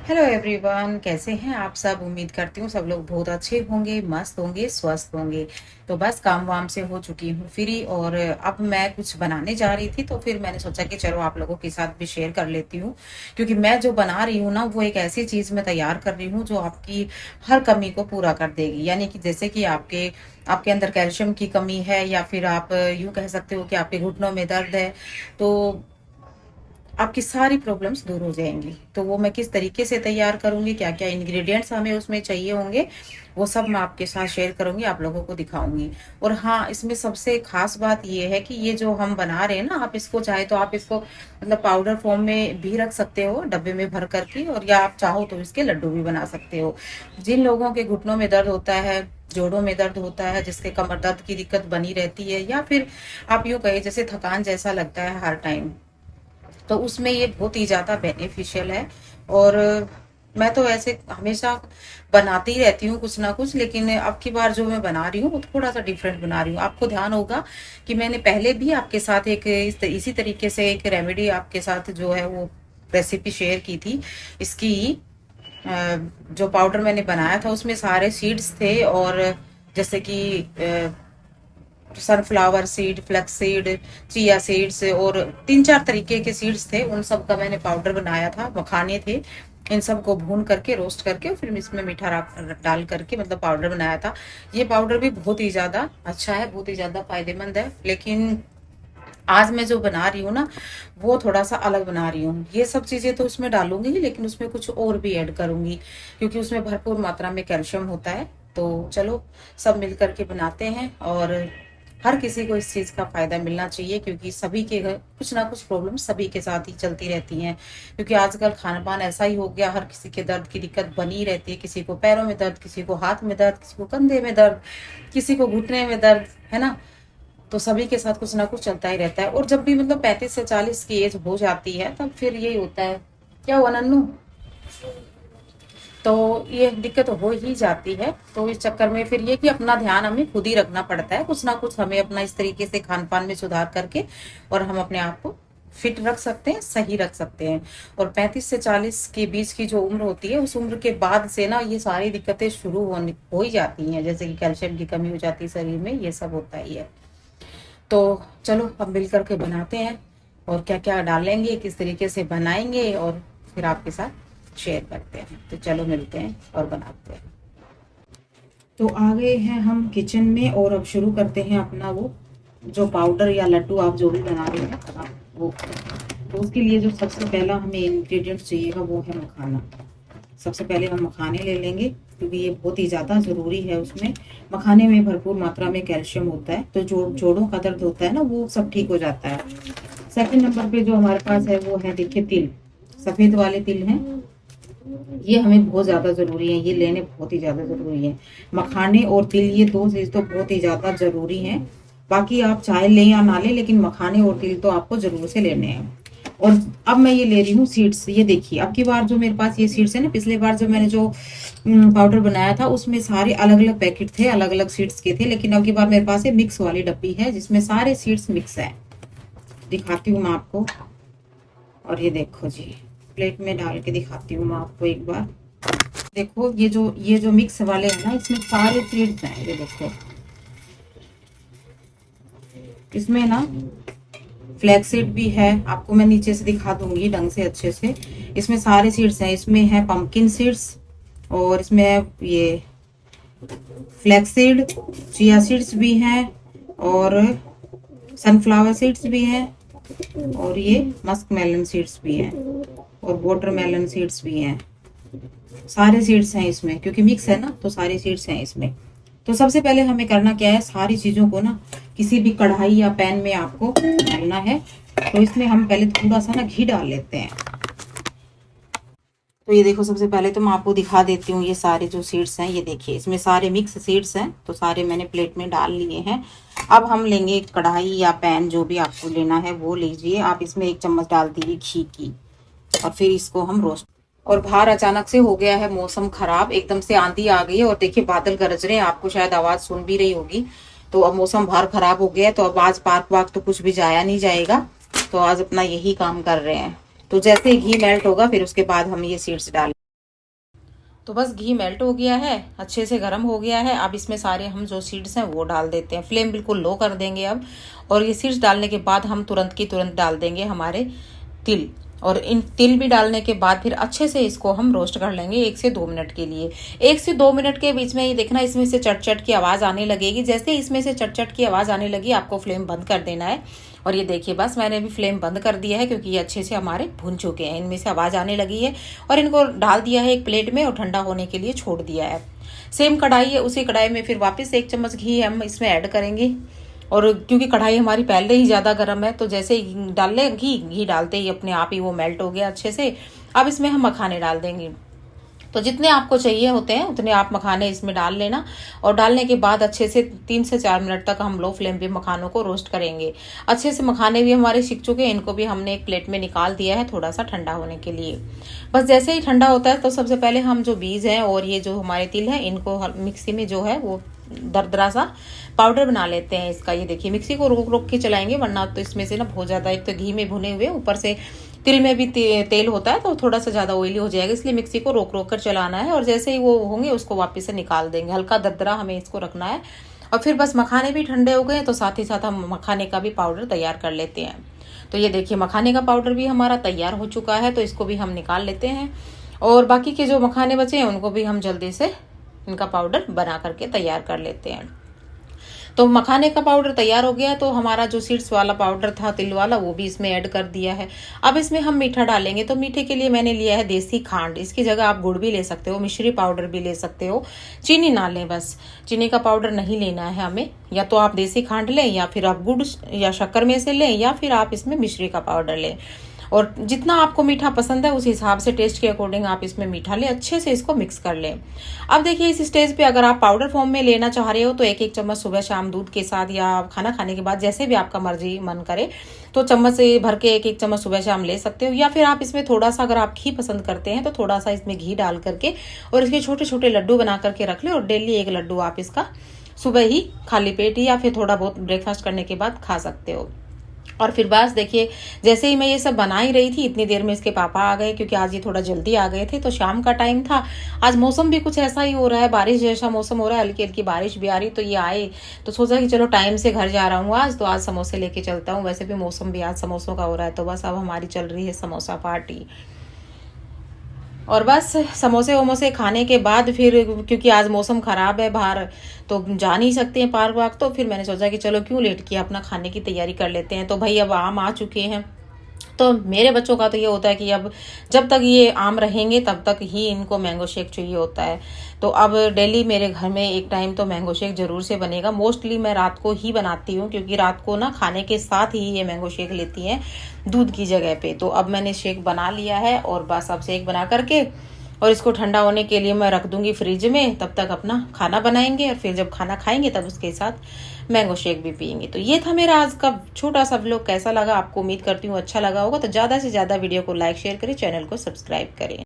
Hello everyone, कैसे हैं आप सब। उम्मीद करती हूँ सब लोग बहुत अच्छे होंगे, मस्त होंगे, स्वस्थ होंगे। तो बस काम वाम से हो चुकी हूँ फ्री, और अब मैं कुछ बनाने जा रही थी, तो फिर मैंने सोचा कि चलो आप लोगों के साथ भी शेयर कर लेती हूँ। क्योंकि मैं जो बना रही हूँ ना, वो एक ऐसी चीज़ मैं तैयार कर रही हूँ जो आपकी हर कमी को पूरा कर देगी। यानी कि जैसे कि आपके आपके अंदर कैल्शियम की कमी है, या फिर आप यूँ कह सकते हो कि आपके घुटनों में दर्द है, तो आपकी सारी प्रॉब्लम्स दूर हो जाएंगी। तो वो मैं किस तरीके से तैयार करूंगी, क्या क्या इंग्रेडिएंट्स हमें उसमें चाहिए होंगे, वो सब मैं आपके साथ शेयर करूंगी, आप लोगों को दिखाऊंगी। और हाँ, इसमें सबसे खास बात ये है कि ये जो हम बना रहे हैं ना, आप इसको चाहे तो आप इसको मतलब पाउडर फॉर्म में भी रख सकते हो, डब्बे में भर करके, और या आप चाहो तो इसके लड्डू भी बना सकते हो। जिन लोगों के घुटनों में दर्द होता है, जोड़ों में दर्द होता है, जिसके कमर दर्द की दिक्कत बनी रहती है, या फिर आप यूँ कहे जैसे थकान जैसा लगता है हर टाइम, तो उसमें ये बहुत ही ज़्यादा बेनिफिशियल है। और मैं तो ऐसे हमेशा बनाती ही रहती हूँ कुछ ना कुछ, लेकिन अब की बार जो मैं बना रही हूँ वो थोड़ा सा डिफरेंट बना रही हूँ। आपको ध्यान होगा कि मैंने पहले भी आपके साथ एक इसी तरीके से एक रेमेडी आपके साथ जो है वो रेसिपी शेयर की थी इसकी। जो पाउडर मैंने बनाया था उसमें सारे सीड्स थे, और जैसे कि sunflower seed, flax seed, chia seeds, और तीन चार तरीके के सीड्स थे, उन सब का मैंने पाउडर बनाया था। मखाने थे, इन सब को भून करके रोस्ट करके फिर इसमें मीठा डाल करके मतलब पाउडर बनाया था। ये पाउडर भी बहुत ही ज्यादा अच्छा है, बहुत ही ज्यादा फायदेमंद है। लेकिन आज मैं जो बना रही हूँ ना, वो थोड़ा सा अलग बना रही हूँ। ये सब चीजें तो उसमें डालूंगी ही, लेकिन उसमें कुछ और भी ऐड करूंगी, क्योंकि उसमें भरपूर मात्रा में कैल्शियम होता है। तो चलो सब मिल करके बनाते हैं, और हर किसी को इस चीज का फायदा मिलना चाहिए, क्योंकि सभी के घर कुछ ना कुछ प्रॉब्लम सभी के साथ ही चलती रहती हैं। क्योंकि आजकल खान पान ऐसा ही हो गया, हर किसी के दर्द की दिक्कत बनी रहती है। किसी को पैरों में दर्द, किसी को हाथ में दर्द, किसी को कंधे में दर्द, किसी को घुटने में दर्द, है ना। तो सभी के साथ कुछ ना कुछ चलता ही रहता है। और जब भी मतलब 35 से 40 की एज हो जाती है, तब फिर यही होता है। क्या हुआ नन्नू? तो ये दिक्कत हो ही जाती है। तो इस चक्कर में फिर ये कि अपना ध्यान हमें खुद ही रखना पड़ता है, कुछ ना कुछ हमें अपना इस तरीके से खान पान में सुधार करके, और हम अपने आप को फिट रख सकते हैं, सही रख सकते हैं। और 35 से 40 के बीच की जो उम्र होती है, उस उम्र के बाद से ना ये सारी दिक्कतें शुरू होने हो ही जाती हैं। जैसे कि कैल्शियम की कमी हो जाती है शरीर में, ये सब होता ही है। तो चलो अब मिल करके बनाते हैं, और क्या क्या डालेंगे, किस तरीके से बनाएंगे, और फिर आपके साथ शेयर करते हैं। तो चलो मिलते हैं और बनाते हैं। तो आ गए हैं हम किचन में, और अब शुरू करते हैं अपना वो जो पाउडर या लड्डू आप जो भी बना रहे हैं आप वो। तो उसके लिए जो सबसे पहला हमें इंग्रेडिएंट चाहिएगा वो है मखाना। सबसे पहले हम मखाने ले लेंगे, क्योंकि ये बहुत ही ज़्यादा ज़रूरी है। उसमें मखाने में भरपूर मात्रा में कैल्शियम होता है, तो जो जोड़ों का दर्द होता है ना, वो सब ठीक हो जाता है। सेकंड नंबर पे जो हमारे पास है वो है, देखिए, तिल। सफ़ेद वाले तिल हैं, ये हमें बहुत ज़्यादा ज़रूरी है, ये लेने बहुत ही ज़्यादा ज़रूरी है। मखाने और तिल, ये दो चीज़ तो बहुत ही ज़्यादा ज़रूरी हैं। बाकी आप चाहे लें या ना लें, लेकिन मखाने और तिल तो आपको ज़रूर से लेने हैं। और अब मैं ये ले रही हूँ सीड्स। ये देखिए, अब की बार जो मेरे पास ये सीड्स है ना, पिछले बार जब मैंने जो पाउडर बनाया था उसमें सारे अलग अलग पैकेट थे, अलग अलग सीड्स के थे। लेकिन अब की बार मेरे पास ये मिक्स वाली डब्बी है, जिसमें सारे सीड्स मिक्स है। दिखाती हूँ मैं आपको। और ये देखो जी, प्लेट में डाल के दिखाती हूँ मैं आपको एक बार। देखो, ये जो मिक्स वाले हैं ना, इसमें सारे सीड्स हैं। ये देखो, इसमें ना फ्लैक्स सीड भी है, आपको मैं नीचे से दिखा दूंगी ढंग से अच्छे से। इसमें सारे सीड्स हैं। इसमें है पंपकिन सीड्स, और इसमें ये फ्लैक्स सीड, चिया सीड्स भी हैं, और सनफ्लावर सीड्स भी हैं, और ये मस्क मेलन सीड्स भी हैं, और वाटरमेलन सीड्स भी हैं। सारे सीड्स हैं इसमें, क्योंकि मिक्स है ना, तो सारे सीड्स हैं इसमें। तो सबसे पहले हमें करना क्या है, सारी चीजों को ना किसी भी कढ़ाई या पैन में आपको डालना है। तो इसमें हम पहले थोड़ा सा ना घी डाल लेते हैं। तो ये देखो, सबसे पहले तो मैं आपको दिखा देती हूँ। ये सारे जो सीड्स हैं, ये देखिए, इसमें सारे मिक्स सीड्स हैं, तो सारे मैंने प्लेट में डाल लिए हैं। अब हम लेंगे कढ़ाई या पैन, जो भी आपको लेना है वो लीजिए। आप इसमें 1 चम्मच डाल दीजिए घी की, और फिर इसको हम रोस्ट। और बाहर अचानक से हो गया है मौसम खराब, एकदम से आंधी आ गई है, और देखिए बादल गरज रहे हैं, आपको शायद आवाज सुन भी रही होगी। तो अब मौसम बाहर खराब हो गया है, तो अब आज पार्क वार्क तो कुछ भी जाया नहीं जाएगा। तो आज अपना यही काम कर रहे हैं। तो जैसे घी मेल्ट होगा, फिर उसके बाद हम ये सीड्स डाल तो बस घी मेल्ट हो गया है, अच्छे से गर्म हो गया है। अब इसमें सारे हम जो सीड्स हैं वो डाल देते हैं। फ्लेम बिल्कुल लो कर देंगे अब। और ये सीड्स डालने के बाद हम तुरंत की तुरंत डाल देंगे हमारे तिल। और इन तिल भी डालने के बाद फिर अच्छे से इसको हम रोस्ट कर लेंगे 1 से 2 मिनट के लिए। 1 से 2 मिनट के बीच में ये देखना इसमें से चट चट की आवाज़ आने लगेगी। जैसे इसमें से चट चट की आवाज़ आने लगी आपको फ्लेम बंद कर देना है। और ये देखिए बस मैंने भी फ्लेम बंद कर दिया है क्योंकि ये अच्छे से हमारे भुन चुके हैं। इनमें से आवाज़ आने लगी है और इनको डाल दिया है एक प्लेट में और ठंडा होने के लिए छोड़ दिया है। सेम कढ़ाई है, उसी कढ़ाई में फिर वापस 1 चम्मच घी हम इसमें ऐड करेंगे। और क्योंकि कढ़ाई हमारी पहले ही ज़्यादा गर्म है तो जैसे ही डाल ले घी डालते ही अपने आप ही वो मेल्ट हो गया अच्छे से। अब इसमें हम मखाने डाल देंगे। तो जितने आपको चाहिए होते हैं उतने आप मखाने इसमें डाल लेना। और डालने के बाद अच्छे से 3 से 4 मिनट तक हम लो फ्लेम पे मखानों को रोस्ट करेंगे। अच्छे से मखाने भी हमारे सिक चुके हैं, इनको भी हमने एक प्लेट में निकाल दिया है थोड़ा सा ठंडा होने के लिए। बस जैसे ही ठंडा होता है तो सबसे पहले हम जो बीज हैं और ये जो हमारे तिल हैं इनको मिक्सी में जो है वो दरदरा सा पाउडर बना लेते हैं इसका। ये देखिए मिक्सी को रोक रोक के चलाएंगे वरना तो इसमें से ना बहुत ज़्यादा, एक तो घी में भुने हुए ऊपर से तिल में भी तेल होता है तो थोड़ा सा ज़्यादा ऑयली हो जाएगा, इसलिए मिक्सी को रोक रोक कर चलाना है। और जैसे ही वो होंगे उसको वापस से निकाल देंगे। हल्का दरदरा हमें इसको रखना है। और फिर बस मखाने भी ठंडे हो गए तो साथ ही साथ हम मखाने का भी पाउडर तैयार कर लेते हैं। तो ये देखिए मखाने का पाउडर भी हमारा तैयार हो चुका है तो इसको भी हम निकाल लेते हैं। और बाकी के जो मखाने बचे हैं उनको भी हम जल्दी से इनका पाउडर बना करके तैयार कर लेते हैं। तो मखाने का पाउडर तैयार हो गया तो हमारा जो सीड्स वाला पाउडर था तिल वाला वो भी इसमें ऐड कर दिया है। अब इसमें हम मीठा डालेंगे। तो मीठे के लिए मैंने लिया है देसी खांड, इसकी जगह आप गुड़ भी ले सकते हो, मिश्री पाउडर भी ले सकते हो। चीनी ना लें, बस चीनी का पाउडर नहीं लेना है हमें। या तो आप देसी खांड लें या फिर आप गुड़ या शक्कर में से लें या फिर आप इसमें मिश्री का पाउडर लें। और जितना आपको मीठा पसंद है उस हिसाब से टेस्ट के अकॉर्डिंग आप इसमें मीठा लें। अच्छे से इसको मिक्स कर लें। अब देखिए इस स्टेज पे अगर आप पाउडर फॉर्म में लेना चाह रहे हो तो 1-1 चम्मच सुबह शाम दूध के साथ या खाना खाने के बाद जैसे भी आपका मर्जी मन करे तो चम्मच से भर के 1-1 चम्मच सुबह शाम ले सकते हो। या फिर आप इसमें थोड़ा सा अगर आप घी पसंद करते हैं तो थोड़ा सा इसमें घी डाल करके और इसके छोटे छोटे लड्डू बना करके रख ले और डेली 1 लड्डू आप इसका सुबह ही खाली पेट या फिर थोड़ा बहुत ब्रेकफास्ट करने के बाद खा सकते हो। और फिर बस देखिए जैसे ही मैं ये सब बना ही रही थी इतनी देर में इसके पापा आ गए क्योंकि आज ये थोड़ा जल्दी आ गए थे। तो शाम का टाइम था, आज मौसम भी कुछ ऐसा ही हो रहा है, बारिश जैसा मौसम हो रहा है, हल्की हल्की बारिश भी आ रही। तो ये आए तो सोचा कि चलो टाइम से घर जा रहा हूँ आज, तो आज समोसे लेके चलता हूँ। वैसे भी मौसम भी आज समोसों का हो रहा है तो बस अब हमारी चल रही है समोसा पार्टी। और बस समोसे वमोसे खाने के बाद फिर क्योंकि आज मौसम ख़राब है बाहर तो जा नहीं सकते हैं पार्क वार्क, तो फिर मैंने सोचा कि चलो क्यों लेट किया, अपना खाने की तैयारी कर लेते हैं। तो भाई अब आम आ चुके हैं तो मेरे बच्चों का तो ये होता है कि अब जब तक ये आम रहेंगे तब तक ही इनको मैंगो शेक चाहिए होता है। तो अब डेली मेरे घर में एक टाइम तो मैंगो शेक ज़रूर से बनेगा। मोस्टली मैं रात को ही बनाती हूँ क्योंकि रात को ना खाने के साथ ही ये मैंगो शेक लेती हैं दूध की जगह पे। तो अब मैंने शेक बना लिया है और बस अब शेक बना करके और इसको ठंडा होने के लिए मैं रख दूंगी फ्रिज में। तब तक अपना खाना बनाएंगे और फिर जब खाना खाएंगे तब उसके साथ मैंगो शेक भी पियेंगे। तो ये था मेरा आज का छोटा सा व्लॉग। कैसा लगा आपको, उम्मीद करती हूँ अच्छा लगा होगा। तो ज़्यादा से ज़्यादा वीडियो को लाइक शेयर करें, चैनल को सब्सक्राइब करें।